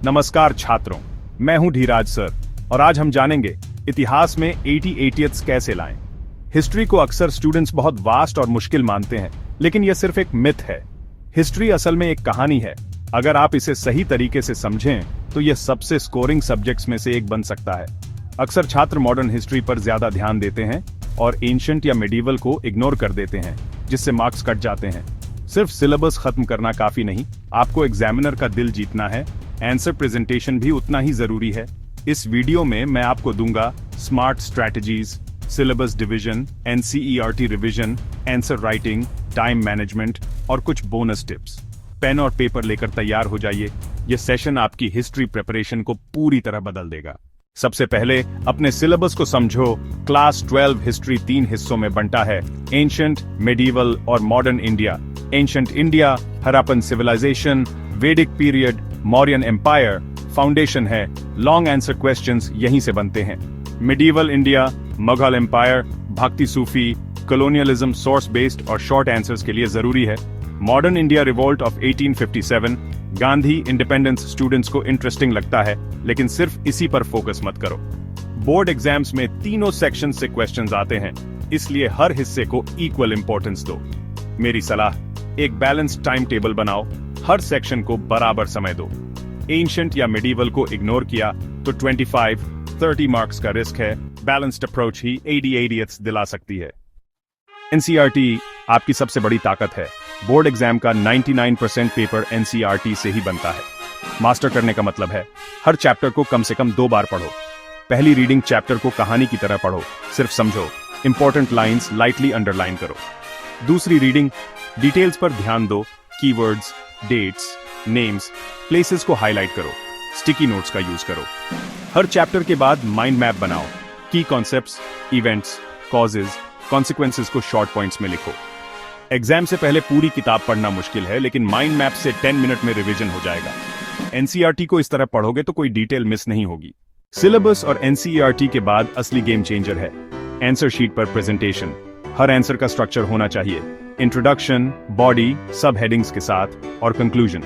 नमस्कार छात्रों, मैं हूं धीराज सर और आज हम जानेंगे इतिहास में 80/80ths कैसे लाएं। हिस्ट्री को अक्सर स्टूडेंट्स बहुत वास्ट और मुश्किल मानते हैं, लेकिन यह सिर्फ एक मिथ है। हिस्ट्री असल में एक कहानी है। अगर आप इसे सही तरीके से समझें तो यह सबसे स्कोरिंग सब्जेक्ट्स में से एक बन सकता है। अक्सर छात्र मॉडर्न हिस्ट्री पर ज्यादा ध्यान देते हैं और एंशिएंट या मेडिवल को इग्नोर कर देते हैं, जिससे मार्क्स कट जाते हैं। सिर्फ सिलेबस खत्म करना काफी नहीं, आपको एग्जामिनर का दिल जीतना है। आंसर प्रेजेंटेशन भी उतना ही जरूरी है। इस वीडियो में मैं आपको दूंगा smart strategies, syllabus division, NCERT revision, answer writing, time management और कुछ बोनस टिप्स। पेन और पेपर लेकर तैयार हो जाइए। यह सेशन आपकी हिस्ट्री प्रिपरेशन को पूरी तरह बदल देगा। सबसे पहले अपने सिलेबस को समझो। क्लास 12 हिस्ट्री 3 हिस्सों में बंटा है: एंशिएंट, मेडिवल और modern India. Ancient India, Harappan civilisation, Vedic period, Mauryan empire foundation है। लॉन्ग आंसर क्वेश्चंस यहीं से बनते हैं। Medieval India, Mughal empire, bhakti Sufi, colonialism source based और शॉर्ट आंसर्स के लिए जरूरी है। Modern India revolt of 1857, Gandhi independence students को इंटरेस्टिंग लगता है, लेकिन सिर्फ इसी पर फोकस मत करो। बोर्ड एग्जाम्स में तीनों सेक्शन से क्वेश्चंस आते हैं, इसलिए हर हिस्से को इक्वल इंपॉर्टेंस दो। मेरी सलाह, एक बैलेंस टाइम टेबल बनाओ, हर सेक्शन को बराबर समय दो। एंशिएंट या मेडिवल को इग्नोर किया तो 25-30 मार्क्स का रिस्क है। बैलेंस्ड अप्रोच ही 80/80ths दिला सकती है। NCERT आपकी सबसे बड़ी ताकत है। बोर्ड एग्जाम का 99% पेपर NCERT से ही बनता है। मास्टर करने का मतलब है हर चैप्टर को कम से कम 2 बार पढ़ो। पहली रीडिंग चैप्टर को कहानी की तरह पढ़ो, सिर्फ समझो। इंपॉर्टेंट लाइंस लाइटली अंडरलाइन करो। दूसरी रीडिंग डिटेल्स पर ध्यान दो। कीवर्ड्स, डेट्स, नेम्स, प्लेसेस को हाईलाइट करो। स्टिकी नोट्स का यूज करो। हर चैप्टर के बाद माइंड मैप बनाओ। की कॉन्सेप्ट्स, इवेंट्स, कॉजेज, कॉन्सिक्वेंसेस को शॉर्ट पॉइंट्स में लिखो। एग्जाम से पहले पूरी किताब पढ़ना मुश्किल है, लेकिन माइंड मैप से 10 मिनट में रिवीजन हो जाएगा। NCERT को इस तरह पढ़ोगे तो कोई डिटेल मिस नहीं होगी। सिलेबस और NCERT के बाद असली गेम चेंजर है आंसर शीट पर प्रेजेंटेशन। हर आंसर का स्ट्रक्चर होना चाहिए: इंट्रोडक्शन, बॉडी, सब हेडिंग्स के साथ और कंक्लूजन।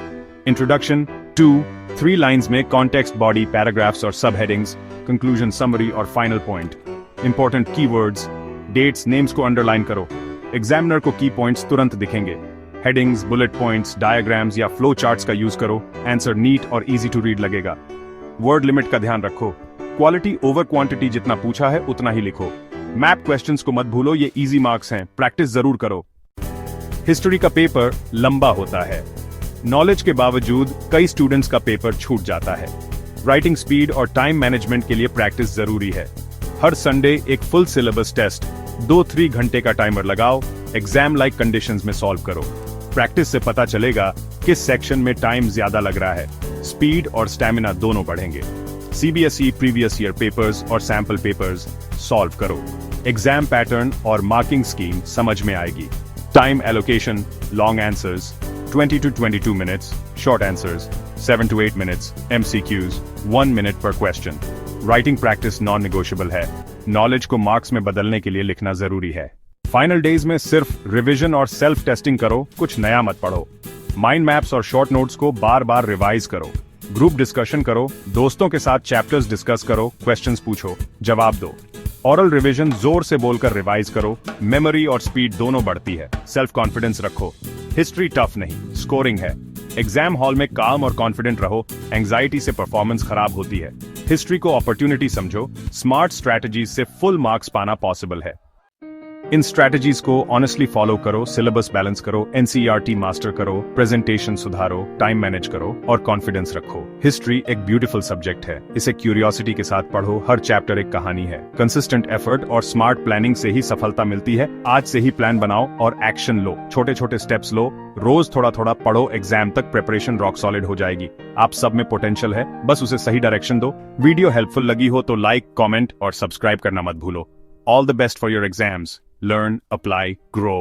इंट्रोडक्शन 2-3 लाइंस में कॉन्टेक्स्ट, बॉडी, पैराग्राफ्स और सब हेडिंग्स, कंक्लूजन, समरी और final point. Important keywords, dates, names को अंडरलाइन करो। एग्जामिनर को की पॉइंट्स तुरंत दिखेंगे। हेडिंग्स, बुलेट पॉइंट्स, डायग्राम्स या फ्लो चार्ट्स का यूज करो। आंसर नीट और इजी टू रीड लगेगा। वर्ड लिमिट का ध्यान रखो। क्वालिटी ओवर क्वांटिटी, जितना पूछा है उतना ही लिखो। मैप क्वेश्चंस को मत भूलो, ये इजी मार्क्स हैं, प्रैक्टिस जरूर करो। हिस्ट्री का पेपर लंबा होता है। नॉलेज के बावजूद कई स्टूडेंट्स का पेपर छूट जाता है। राइटिंग स्पीड और टाइम मैनेजमेंट के लिए प्रैक्टिस जरूरी है। हर संडे एक फुल सिलेबस टेस्ट, 2-3 घंटे का टाइमर लगाओ। एग्जाम लाइक कंडीशंस में सॉल्व करो। प्रैक्टिस से पता चलेगा किस सेक्शन में टाइम ज्यादा लग रहा है। स्पीड और स्टैमिना दोनों बढ़ेंगे। CBSE प्रीवियस ईयर पेपर्स और सैंपल पेपर्स सॉल्व करो। एग्जाम पैटर्न और मार्किंग स्कीम समझ में आएगी। Time allocation, long answers 20 to 22 minutes, short answers 7 to 8 minutes, MCQs 1 minute per question. Writing practice non negotiable है। नॉलेज को मार्क्स में बदलने के लिए लिखना जरूरी है। फाइनल डेज में सिर्फ रिवीजन और सेल्फ टेस्टिंग करो, कुछ नया मत पढ़ो। माइंड मैप्स और शॉर्ट नोट्स को बार बार रिवाइज करो। ग्रुप डिस्कशन करो, दोस्तों के साथ चैप्टर्स डिस्कस करो, क्वेश्चंस पूछो, जवाब दो। ऑरल रिवीजन जोर से बोलकर रिवाइज करो, मेमोरी और स्पीड दोनों बढ़ती है। सेल्फ कॉन्फिडेंस रखो। हिस्ट्री टफ नहीं, स्कोरिंग है। एग्जाम हॉल में काम और कॉन्फिडेंट रहो, एंजाइटी से परफॉर्मेंस खराब होती है। हिस्ट्री को अपॉर्चुनिटी समझो, स्मार्ट स्ट्रैटेजीज से फुल मार्क्स पाना पॉसिबल है। इन स्ट्रैटेजीज को ऑनेस्टली फॉलो करो, सिलेबस बैलेंस करो, NCERT मास्टर करो, प्रेजेंटेशन सुधारो, टाइम मैनेज करो और कॉन्फिडेंस रखो। हिस्ट्री एक ब्यूटीफुल सब्जेक्ट है, इसे क्यूरियोसिटी के साथ पढ़ो। हर चैप्टर एक कहानी है। कंसिस्टेंट एफर्ट और स्मार्ट प्लानिंग से ही सफलता मिलती है। आज से ही प्लान बनाओ और एक्शन लो। छोटे छोटे स्टेप्स लो, रोज थोड़ा थोड़ा पढ़ो। एग्जाम तक प्रिपरेशन रॉक सॉलिड हो जाएगी। आप सब में पोटेंशियल है, बस उसे सही डायरेक्शन दो। वीडियो हेल्पफुल लगी हो तो लाइक, कॉमेंट और सब्सक्राइब करना मत भूलो। All the best for your exams. Learn, apply, grow.